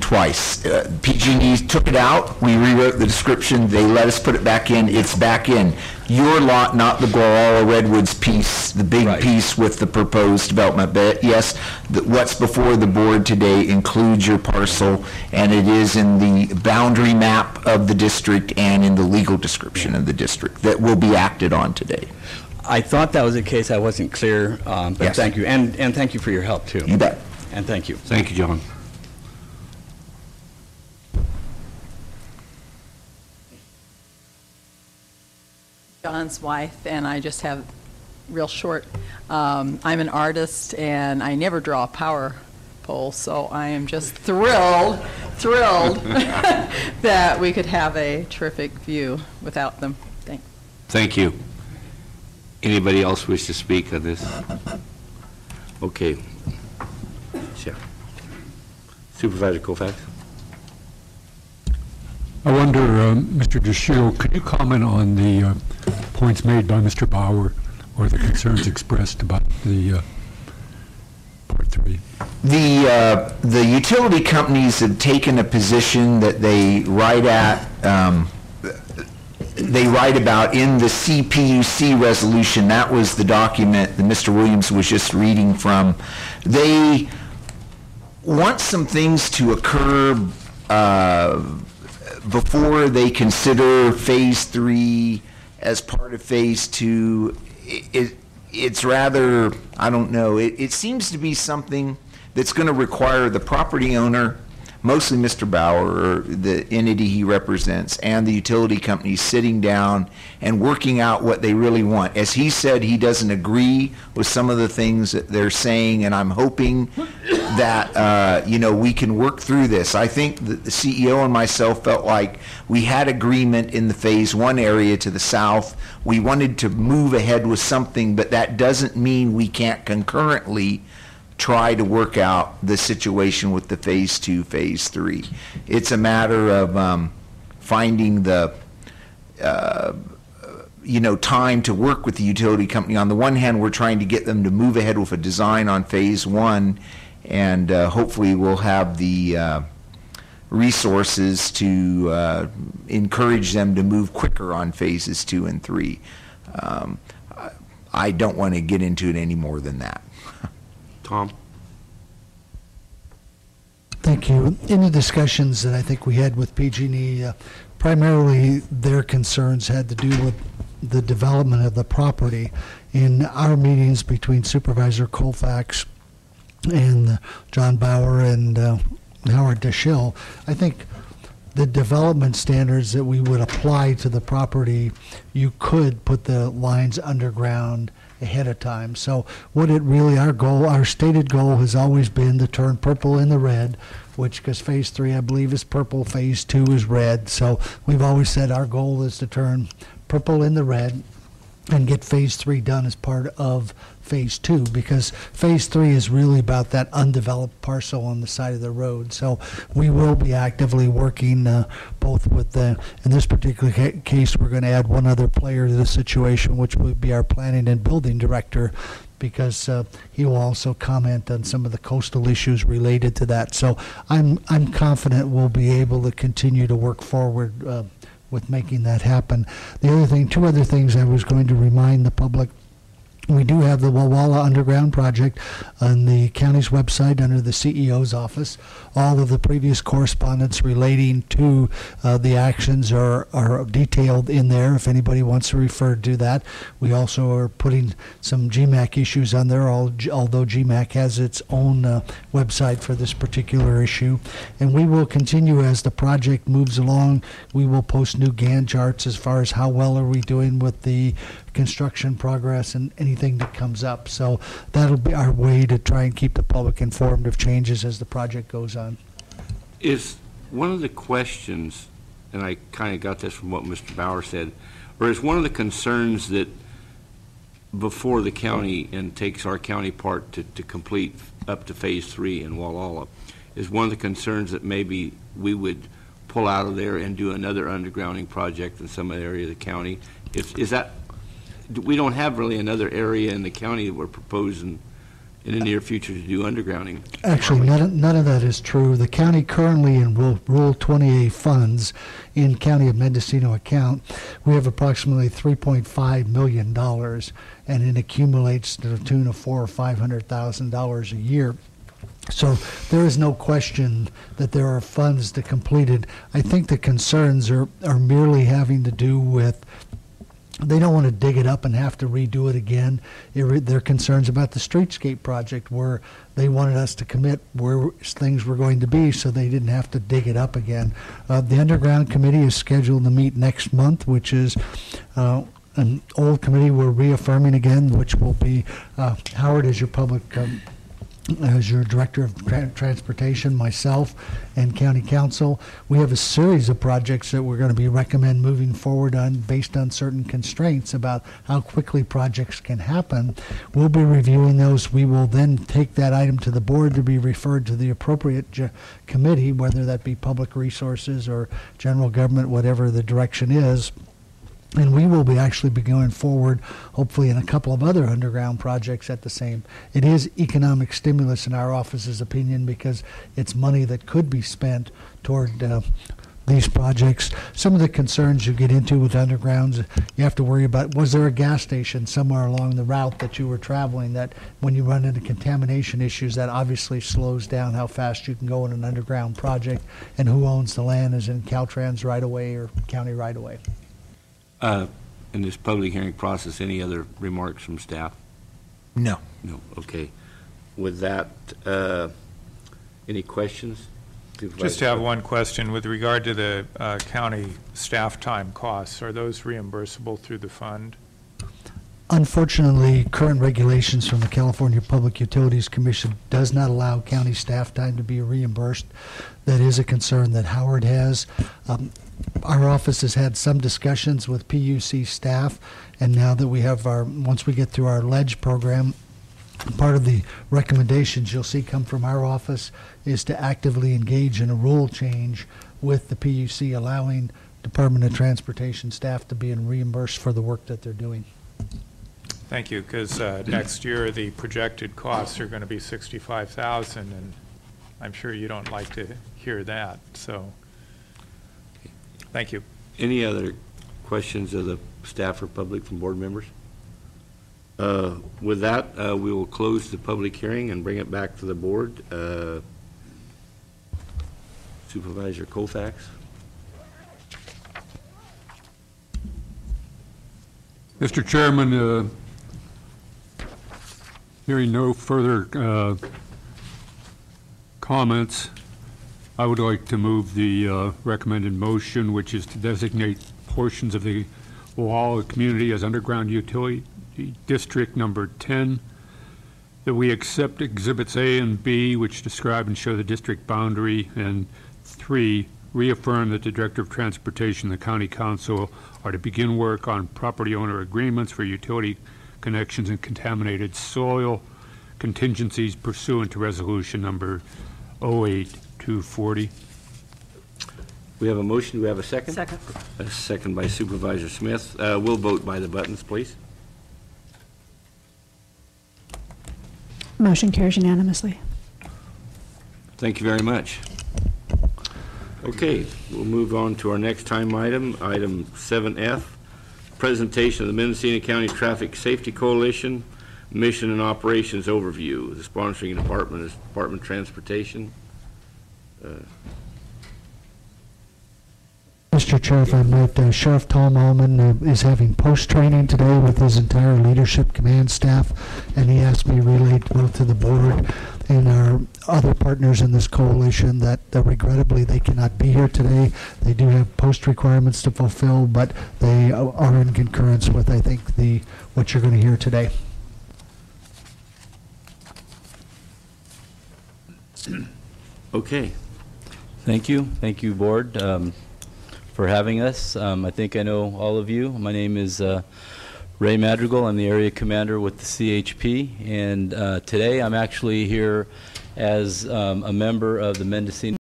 twice. PG&E took it out, we rewrote the description, they let us put it back in, it's back in. Your lot, not the Guarala Redwoods piece, the big piece with the proposed development. But yes, what's before the board today includes your parcel, and it is in the boundary map of the district and in the legal description of the district that will be acted on today. I thought that was the case. I wasn't clear, but yes. Thank you. And thank you for your help, too. You bet. And thank you. Thank you, John. John's wife, and I just have real short. I'm an artist, and I never draw a power pole, so I am just thrilled that we could have a terrific view without them. Thanks. Thank you. Anybody else wish to speak on this? Okay. Sure. Supervisor Colfax. I wonder, Mr. DeShiel, could you comment on the points made by Mr. Bauer or the concerns expressed about the Part 3? The utility companies have taken a position that they write about in the CPUC resolution. That was the document that Mr. Williams was just reading from. They want some things to occur before they consider Phase 3 as part of Phase 2. It's rather, I don't know, it seems to be something that's going to require the property owner, mostly Mr. Bauer, or the entity he represents, and the utility company sitting down and working out what they really want. As he said, he doesn't agree with some of the things that they're saying, and I'm hoping that we can work through this. I think that the CEO and myself felt like we had agreement in the Phase 1 area to the south. We wanted to move ahead with something, but that doesn't mean we can't concurrently try to work out the situation with the Phase 2, Phase 3. It's a matter of finding the time to work with the utility company. On the one hand, we're trying to get them to move ahead with a design on Phase 1, and hopefully we'll have the resources to encourage them to move quicker on Phases 2 and 3. I don't want to get into it any more than that. Tom. Thank you. In the discussions that I think we had with PG&E, primarily their concerns had to do with the development of the property. In our meetings between Supervisor Colfax and John Bauer and Howard DeShiel, I think the development standards that we would apply to the property, you could put the lines underground ahead of time. So what it really, our stated goal has always been to turn purple in the red, which, because Phase 3 I believe is purple, Phase 2 is red. So we've always said our goal is to turn purple in the red and get Phase 3 done as part of Phase 2, because Phase 3 is really about that undeveloped parcel on the side of the road. So we will be actively working both with in this particular case, we're going to add one other player to the situation, which will be our planning and building director, because he will also comment on some of the coastal issues related to that. So I'm confident we'll be able to continue to work forward with making that happen. The other thing, two other things I was going to remind the public. We do have the Wawala Underground project on the county's website under the CEO's office. All of the previous correspondence relating to the actions are detailed in there if anybody wants to refer to that. We also are putting some GMAC issues on there, although GMAC has its own website for this particular issue. And we will continue as the project moves along. We will post new Gantt charts as far as how well are we doing with the construction progress and anything that comes up. So that'll be our way to try and keep the public informed of changes as the project goes on. Is one of the questions, and I kind of got this from what Mr. Bauer said, or is one of the concerns that before the county and takes our county part to complete up to Phase 3 in Wallala, is one of the concerns that maybe we would pull out of there and do another undergrounding project in some area of the county? Is that, we don't have really another area in the county that we're proposing in the near future to do undergrounding. Actually, none of that is true. The county currently in Rule 28 funds in County of Mendocino account, we have approximately $3.5 million, and it accumulates to the tune of $400,000 or $500,000 a year. So there is no question that there are funds to complete it. I think the concerns are merely having to do with they don't want to dig it up and have to redo it again. Their concerns about the streetscape project where they wanted us to commit where things were going to be so they didn't have to dig it up again. The underground committee is scheduled to meet next month, which is an old committee we're reaffirming again, which will be Howard as your as your director of transportation, myself, and county council. We have a series of projects that we're going to be recommend moving forward on based on certain constraints about how quickly projects can happen. We'll be reviewing those. We will then take that item to the board to be referred to the appropriate committee, whether that be public resources or general government, whatever the direction is. And we will actually be going forward, hopefully, in a couple of other underground projects at the same. It is economic stimulus in our office's opinion because it's money that could be spent toward these projects. Some of the concerns you get into with undergrounds, you have to worry about, was there a gas station somewhere along the route that you were traveling that when you run into contamination issues, that obviously slows down how fast you can go in an underground project, and who owns the land is in Caltrans right-of-way or county right-of-way. In this public hearing process, any other remarks from staff? No. No, okay. With that, any questions? Just to have one question with regard to the county staff time costs. Are those reimbursable through the fund? Unfortunately, current regulations from the California Public Utilities Commission does not allow county staff time to be reimbursed. That is a concern that Howard has. Our office has had some discussions with PUC staff, and now that we have once we get through our LEDGE program, part of the recommendations you'll see come from our office is to actively engage in a rule change with the PUC, allowing Department of Transportation staff to be reimbursed for the work that they're doing. Thank you, because next year the projected costs are going to be $65,000, and I'm sure you don't like to hear that. So, thank you. Any other questions of the staff or public from board members? With that, we will close the public hearing and bring it back to the board. Supervisor Colfax. Mr. Chairman, hearing no further comments, I would like to move the recommended motion, which is to designate portions of the Walhalla community as underground utility district number 10, that we accept exhibits A and B, which describe and show the district boundary, and 3, reaffirm that the Director of Transportation and the County Council are to begin work on property owner agreements for utility connections and contaminated soil contingencies pursuant to resolution number 08240. We have a motion. Do we have a second? Second. A second by Supervisor Smith. We'll vote by the buttons, please. Motion carries unanimously. Thank you very much. Okay, we'll move on to our next time item, item 7F, presentation of the Mendocino County Traffic Safety Coalition, mission and operations overview. The sponsoring department is Department of Transportation. Mr. Chair, if I might, Sheriff Tom Allman is having post-training today with his entire leadership command staff, and he asked me to relay both to the board and our other partners in this coalition that regrettably they cannot be here today. They do have post requirements to fulfill, but they are in concurrence with, I think, what you're going to hear today. Okay. Thank you. Thank you, Board, for having us. I think I know all of you. My name is Ray Madrigal. I'm the area commander with the CHP, and today I'm actually here as a member of the Mendocino